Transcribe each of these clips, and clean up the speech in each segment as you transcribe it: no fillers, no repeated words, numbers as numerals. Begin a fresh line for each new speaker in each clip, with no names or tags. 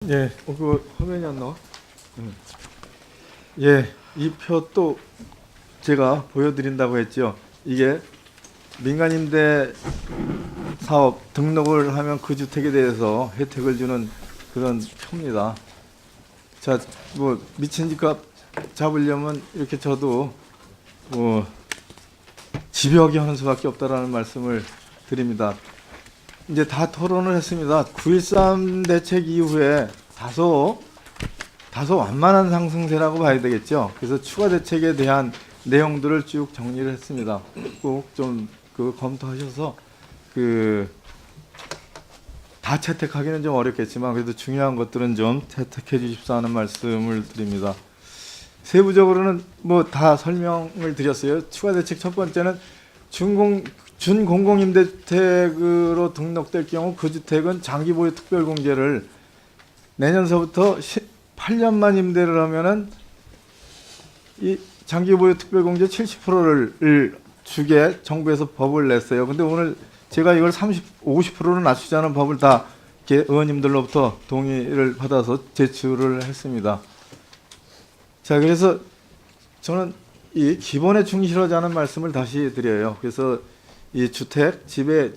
예, 그 화면이 안 나와? 예, 이 표 또 제가 보여드린다고 했죠. 이게 민간임대 사업 등록을 하면 그 주택에 대해서 혜택을 주는 그런 표입니다. 자, 뭐 미친 집값 잡으려면 이렇게 저도 뭐 집요하게 하는 수밖에 없다라는 말씀을 드립니다. 이제 다 토론을 했습니다. 9.13 대책 이후에 다소 완만한 상승세라고 봐야 되겠죠. 그래서 추가 대책에 대한 내용들을 쭉 정리를 했습니다. 꼭 좀 그 검토하셔서 다 채택하기는 좀 어렵겠지만 그래도 중요한 것들은 좀 채택해 주십사 하는 말씀을 드립니다. 세부적으로는 뭐 다 설명을 드렸어요. 추가 대책 첫 번째는 준공공임대주택으로 등록될 경우 그 주택은 장기보유 특별공제를 내년서부터 8년만 임대를 하면은 이 장기보유 특별공제 70%를 주게 정부에서 법을 냈어요. 근데 오늘 제가 이걸 50%로 낮추자는 법을 다 의원님들로부터 동의를 받아서 제출을 했습니다. 자, 그래서 저는 이 기본에 충실하자는 말씀을 다시 드려요. 그래서 이 주택, 집에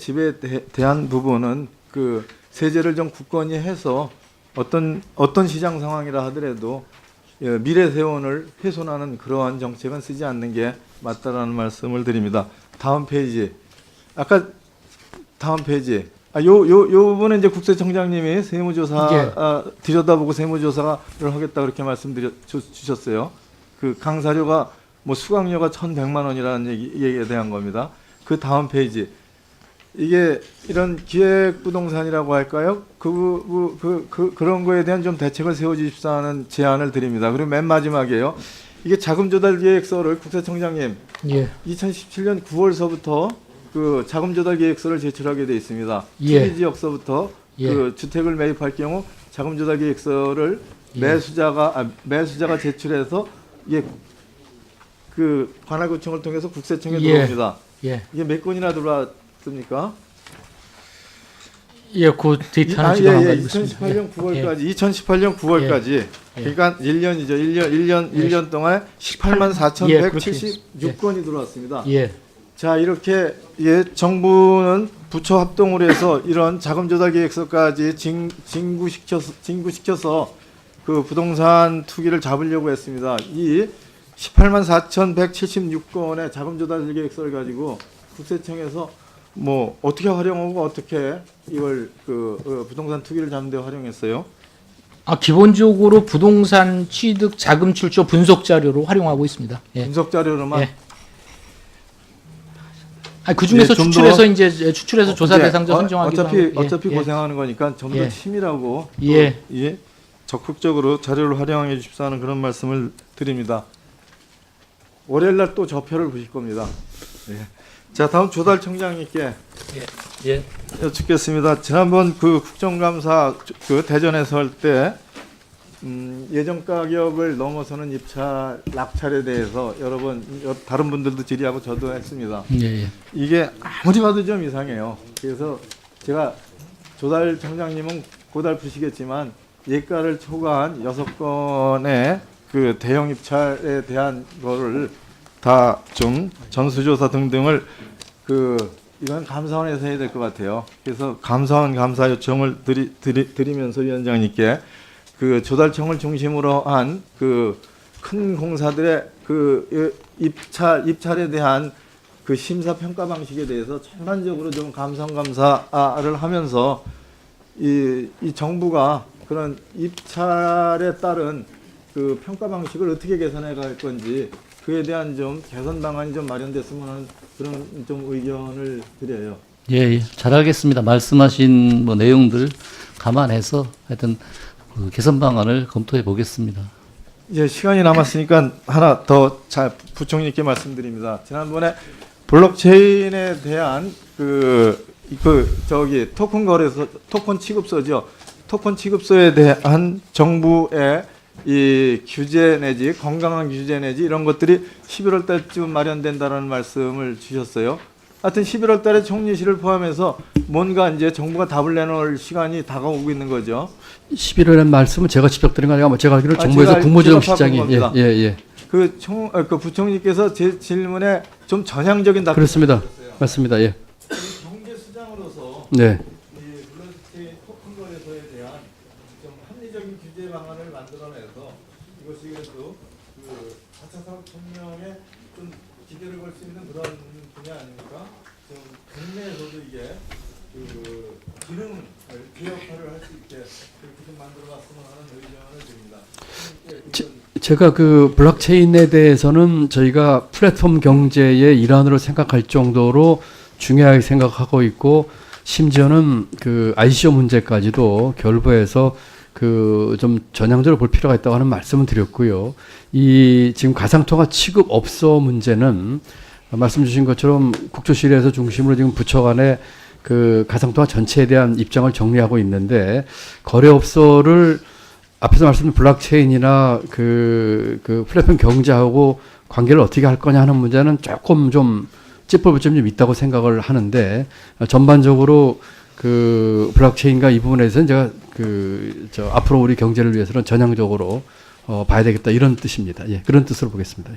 대한 부분은 그 세제를 좀 굳건히 해서 어떤 시장 상황이라 하더라도 미래 세원을 훼손하는 그러한 정책은 쓰지 않는 게 맞다라는 말씀을 드립니다. 다음 페이지. 아까 다음 페이지. 요 부분은 이제 국세청장님이 세무조사 들여다보고 세무조사를 하겠다 그렇게 주셨어요. 그 강사료가 뭐 수강료가 1,100만 원이라는 얘기에 대한 겁니다. 그 다음 페이지. 이게 이런 기획부동산이라고 할까요? 그런 거에 대한 좀 대책을 세워주십사 하는 제안을 드립니다. 그리고 맨 마지막이에요. 이게 자금조달계획서를 국세청장님 2017년 9월서부터 그 자금조달계획서를 제출하게 되어 있습니다. 투기지역서부터 그 주택을 매입할 경우 자금조달계획서를 매수자가 제출해서 이게 그 관할구청을 통해서 국세청에 들어옵니다. 이게 몇 건이나 들어왔습니까?
그 데이터는 지금 안 가지고 있습니다.
2018년 9월까지 그러니까 1년이죠. 1년 동안에 18만 4,176건이 들어왔습니다. 자, 이렇게 정부는 부처 합동으로 해서 이런 자금조달 계획서까지 진구시켜서 그 부동산 투기를 잡으려고 했습니다. 이 18만 4,176건의 자금조달 계획서를 가지고 국세청에서 뭐 어떻게 활용하고 어떻게 이걸 부동산 투기를 잡는 데 활용했어요?
기본적으로 부동산 취득 자금 출처 분석 자료로 활용하고 있습니다.
분석 자료로만.
그 중에서 추출해서 조사 대상자 선정하기도 하고.
어차피 고생하는 거니까 좀 더 치밀하고 적극적으로 자료를 활용해 주십사 하는 그런 말씀을 드립니다. 월요일 날 또 저 표를 보실 겁니다. 자, 다음 조달청장님께 여쭙겠습니다. 지난번 그 국정감사 그 대전에서 할 때 예정 가격을 넘어서는 입찰 낙찰에 대해서 여러 번 다른 분들도 질의하고 저도 했습니다. 이게 아무리 봐도 좀 이상해요. 그래서 제가 조달청장님은 고달프시겠지만 예가를 초과한 6건의 그 대형 입찰에 대한 거를 다 좀 전수조사 등등을 이건 감사원에서 해야 될 것 같아요. 그래서 감사원 감사 요청을 드리면서 위원장님께 그 조달청을 중심으로 한 그 큰 공사들의 그 입찰에 대한 그 심사 평가 방식에 대해서 전반적으로 좀 감사를 하면서 이 정부가 그런 입찰에 따른 그 평가 방식을 어떻게 개선해 갈 건지 그에 대한 좀 개선 방안이 좀 마련됐으면 하는 그런 좀 의견을 드려요.
잘하겠습니다. 말씀하신 뭐 내용들 감안해서 하여튼 그 개선 방안을 검토해 보겠습니다.
이제 시간이 남았으니까 하나 더 부총리께 말씀드립니다. 지난번에 블록체인에 대한 토큰 거래소, 토큰 취급소죠. 토큰 취급소에 대한 정부의 이 규제 내지 건강한 규제 내지 이런 것들이 11월 달쯤 마련된다는 말씀을 주셨어요. 하여튼 11월 달에 총리실을 포함해서 뭔가 이제 정부가 답을 내놓을 시간이 다가오고 있는 거죠.
11월의 말씀은 제가 직접 드린 거 아니라 제가 알기로
아,
정부에서
제가
국무조정실장이
바꾼 겁니다.
예.
그 부총리께서 제 질문에 좀 전향적인 답변을
그렇습니다.
주셨어요.
맞습니다. 예.
경제수장으로서
네.
이 블록체인 토큰 거래소에 대한 좀 합리적인 규제 방안을 만들어내서 이것이 그래도 그 4차 산업혁명에 좀 기대를 걸 수 있는 그런 분야 아닙니까? 좀 국내에서도 이게 그 기능을 개혁화를 할 수 있게 그렇게 좀 만들어봤으면 하는 의견을 드립니다.
제가 그 블록체인에 대해서는 저희가 플랫폼 경제의 일환으로 생각할 정도로 중요하게 생각하고 있고 심지어는 그 ICO 문제까지도 결부해서 그 좀 전향적으로 볼 필요가 있다고 하는 말씀을 드렸고요. 이 지금 가상통화 취급 업소 문제는 말씀 주신 것처럼 국조실에서 중심으로 지금 부처 간에 그 가상통화 전체에 대한 입장을 정리하고 있는데 거래업소를 앞에서 말씀드린 블록체인이나 그 플랫폼 경제하고 관계를 어떻게 할 거냐 하는 문제는 조금 좀 짚어볼 점이 좀 있다고 생각을 하는데 전반적으로 그 블록체인과 이 부분에서는 제가 앞으로 우리 경제를 위해서는 전향적으로 봐야 되겠다 이런 뜻입니다. 예, 그런 뜻으로 보겠습니다.